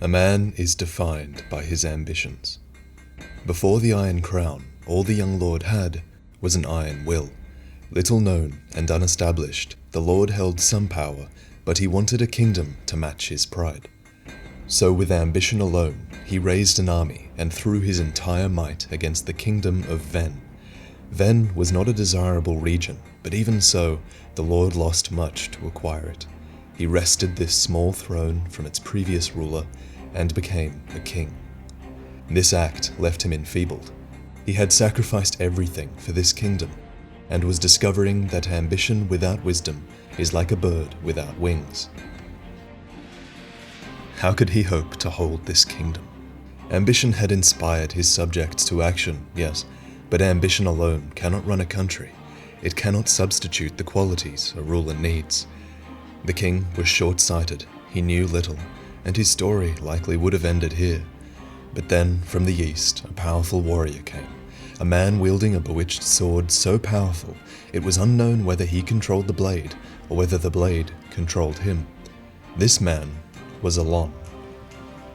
A man is defined by his ambitions. Before the Iron Crown, all the young lord had was an iron will. Little known and unestablished, the lord held some power, but he wanted a kingdom to match his pride. So with ambition alone, he raised an army and threw his entire might against the kingdom of Ven. Ven was not a desirable region, but even so, the lord lost much to acquire it. He wrested this small throne from its previous ruler and became a king. This act left him enfeebled. He had sacrificed everything for this kingdom, and was discovering that ambition without wisdom is like a bird without wings. How could he hope to hold this kingdom? Ambition had inspired his subjects to action, yes, but ambition alone cannot run a country. It cannot substitute the qualities a ruler needs. The king was short-sighted, he knew little, and his story likely would have ended here. But then, from the east, a powerful warrior came, a man wielding a bewitched sword so powerful it was unknown whether he controlled the blade or whether the blade controlled him. This man was Alonne.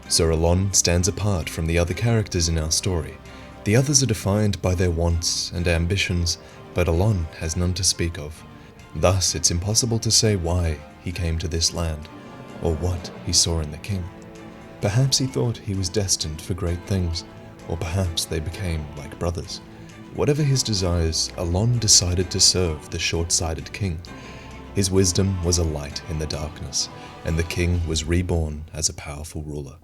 Sir Alonne stands apart from the other characters in our story. The others are defined by their wants and ambitions, but Alonne has none to speak of. Thus, it's impossible to say why he came to this land, or what he saw in the king. Perhaps he thought he was destined for great things, or perhaps they became like brothers. Whatever his desires, Alonne decided to serve the short-sighted king. His wisdom was a light in the darkness, and the king was reborn as a powerful ruler.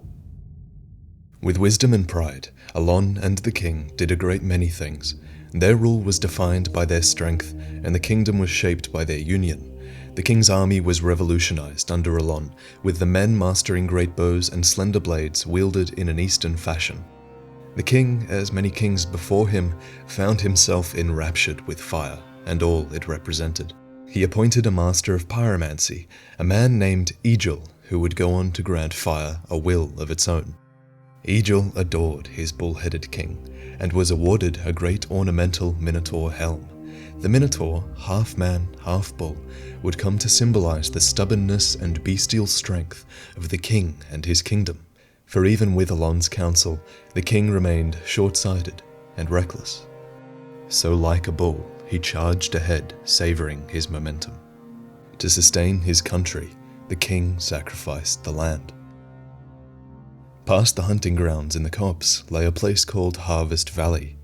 With wisdom and pride, Alonne and the king did a great many things. Their rule was defined by their strength, and the kingdom was shaped by their union. The king's army was revolutionized under Alonne, with the men mastering great bows and slender blades wielded in an Eastern fashion. The king, as many kings before him, found himself enraptured with fire and all it represented. He appointed a master of pyromancy, a man named Egil, who would go on to grant fire a will of its own. Egil adored his bull-headed king, and was awarded a great ornamental minotaur helm. The minotaur, half man, half bull, would come to symbolize the stubbornness and bestial strength of the king and his kingdom. For even with Alonne's counsel, the king remained short-sighted and reckless. So like a bull, he charged ahead, savoring his momentum. To sustain his country, the king sacrificed the land. Past the hunting grounds in the copse lay a place called Harvest Valley.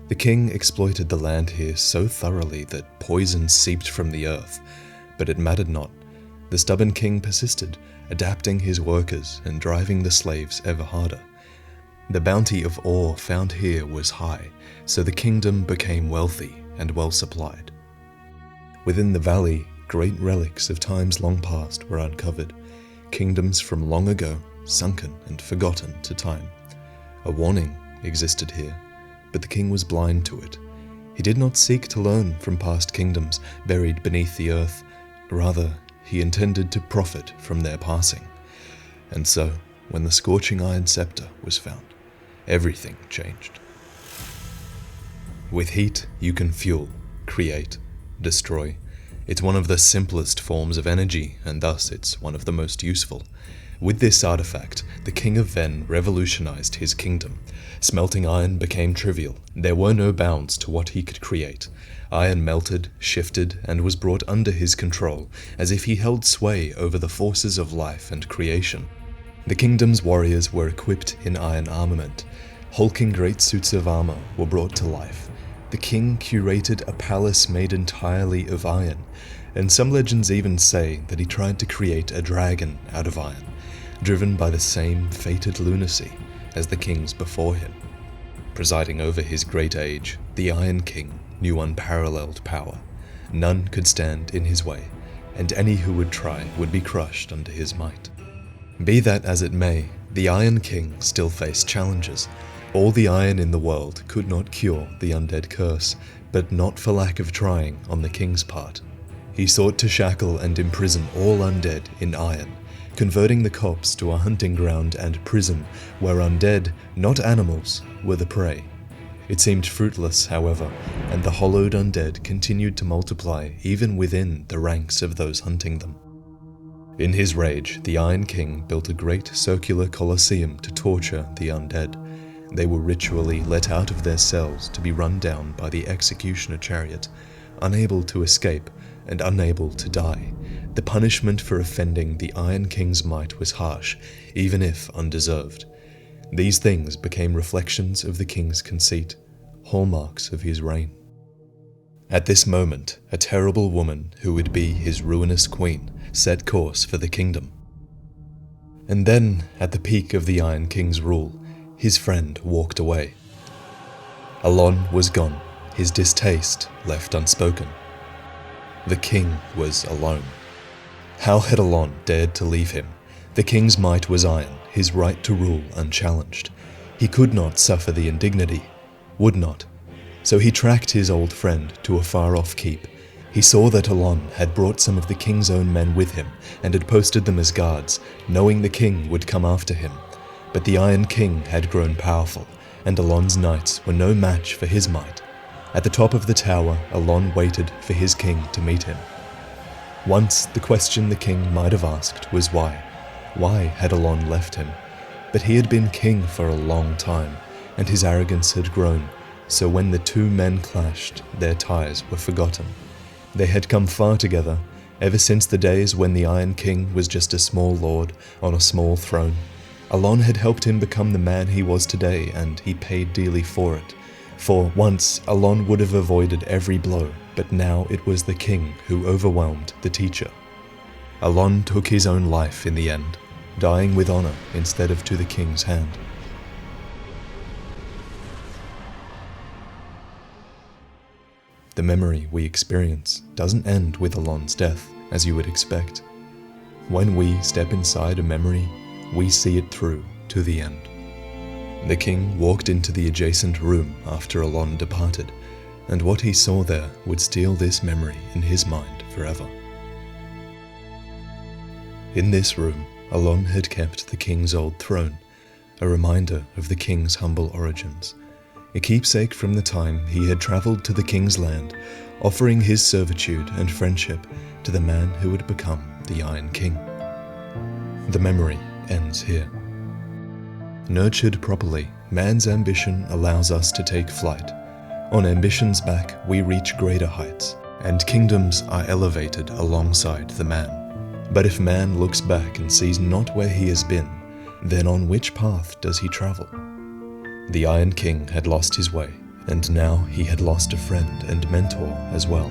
The king exploited the land here so thoroughly that poison seeped from the earth, but it mattered not. The stubborn king persisted, adapting his workers and driving the slaves ever harder. The bounty of ore found here was high, so the kingdom became wealthy and well supplied. Within the valley, great relics of times long past were uncovered, kingdoms from long ago, sunken and forgotten to time. A warning existed here, but the king was blind to it. He did not seek to learn from past kingdoms buried beneath the earth, rather he intended to profit from their passing. And so, when the scorching iron scepter was found, everything changed. With heat, you can fuel, create, destroy. It's one of the simplest forms of energy, and thus it's one of the most useful. With this artifact, the king of Ven revolutionized his kingdom. Smelting iron became trivial. There were no bounds to what he could create. Iron melted, shifted, and was brought under his control, as if he held sway over the forces of life and creation. The kingdom's warriors were equipped in iron armament. Hulking great suits of armor were brought to life. The king curated a palace made entirely of iron, and some legends even say that he tried to create a dragon out of iron, driven by the same fated lunacy as the kings before him. Presiding over his great age, the Iron King knew unparalleled power. None could stand in his way, and any who would try would be crushed under his might. Be that as it may, the Iron King still faced challenges. All the iron in the world could not cure the undead curse, but not for lack of trying on the king's part. He sought to shackle and imprison all undead in iron, converting the copse to a hunting ground and prison where undead, not animals, were the prey. It seemed fruitless, however, and the hollowed undead continued to multiply even within the ranks of those hunting them. In his rage, the Iron King built a great circular colosseum to torture the undead. They were ritually let out of their cells to be run down by the executioner chariot, unable to escape and unable to die. The punishment for offending the Iron King's might was harsh, even if undeserved. These things became reflections of the king's conceit, hallmarks of his reign. At this moment, a terrible woman who would be his ruinous queen set course for the kingdom. And then, at the peak of the Iron King's rule, his friend walked away. Alonne was gone, his distaste left unspoken. The king was alone. How had Alonne dared to leave him? The king's might was iron, his right to rule unchallenged. He could not suffer the indignity, would not. So he tracked his old friend to a far-off keep. He saw that Alonne had brought some of the king's own men with him and had posted them as guards, knowing the king would come after him. But the Iron King had grown powerful, and Alonne's knights were no match for his might. At the top of the tower, Alonne waited for his king to meet him. Once, the question the king might have asked was why. Why had Alonne left him? But he had been king for a long time, and his arrogance had grown, so when the two men clashed, their ties were forgotten. They had come far together, ever since the days when the Iron King was just a small lord on a small throne. Alonne had helped him become the man he was today, and he paid dearly for it. For once, Alonne would have avoided every blow, but now it was the king who overwhelmed the teacher. Alonne took his own life in the end, dying with honor instead of to the king's hand. The memory we experience doesn't end with Alonne's death, as you would expect. When we step inside a memory, we see it through to the end. The king walked into the adjacent room after Alonne departed, and what he saw there would steal this memory in his mind forever. In this room, Alonne had kept the king's old throne, a reminder of the king's humble origins, a keepsake from the time he had travelled to the king's land, offering his servitude and friendship to the man who would become the Iron King. The memory ends here. Nurtured properly, man's ambition allows us to take flight. On ambition's back, we reach greater heights, and kingdoms are elevated alongside the man. But if man looks back and sees not where he has been, then on which path does he travel? The Iron King had lost his way, and now he had lost a friend and mentor as well.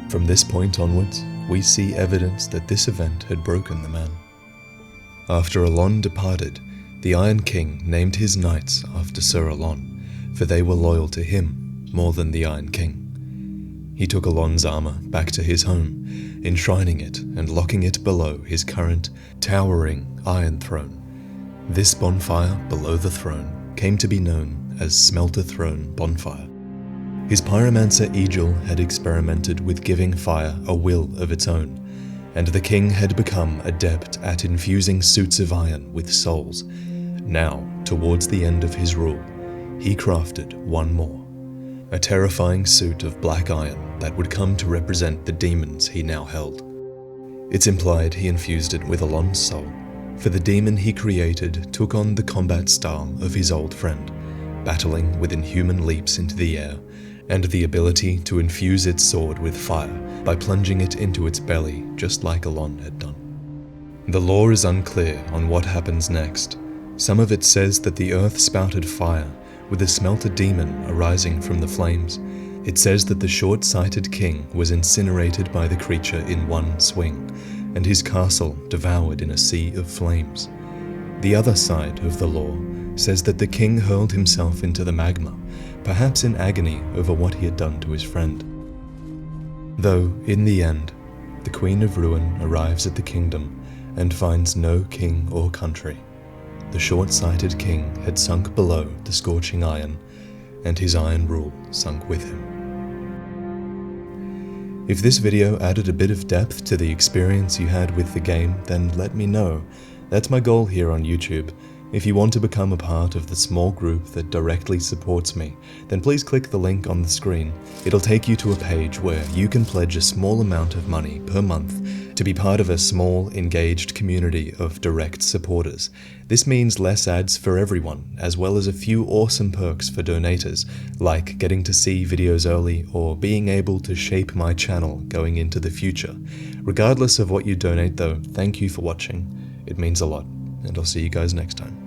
From this point onwards, we see evidence that this event had broken the man. After Alonne departed, the Iron King named his knights after Sir Alonne, for they were loyal to him more than the Iron King. He took Alonne's armor back to his home, enshrining it and locking it below his current, towering Iron Throne. This bonfire below the throne came to be known as Smelter Throne Bonfire. His pyromancer Egil had experimented with giving fire a will of its own, and the king had become adept at infusing suits of iron with souls. Now, towards the end of his rule, he crafted one more, a terrifying suit of black iron that would come to represent the demons he now held. It's implied he infused it with Alonne's soul, for the demon he created took on the combat style of his old friend, battling with inhuman leaps into the air, and the ability to infuse its sword with fire by plunging it into its belly, just like Alonne had done. The lore is unclear on what happens next. Some of it says that the earth spouted fire, with a smelter demon arising from the flames. It says that the short-sighted king was incinerated by the creature in one swing, and his castle devoured in a sea of flames. The other side of the lore says that the king hurled himself into the magma, perhaps in agony over what he had done to his friend. Though, in the end, the Queen of Ruin arrives at the kingdom and finds no king or country. The short-sighted king had sunk below the scorching iron, and his iron rule sunk with him. If this video added a bit of depth to the experience you had with the game, then let me know. That's my goal here on YouTube. If you want to become a part of the small group that directly supports me, then please click the link on the screen. It'll take you to a page where you can pledge a small amount of money per month to be part of a small, engaged community of direct supporters. This means less ads for everyone, as well as a few awesome perks for donators, like getting to see videos early or being able to shape my channel going into the future. Regardless of what you donate though, thank you for watching. It means a lot, and I'll see you guys next time.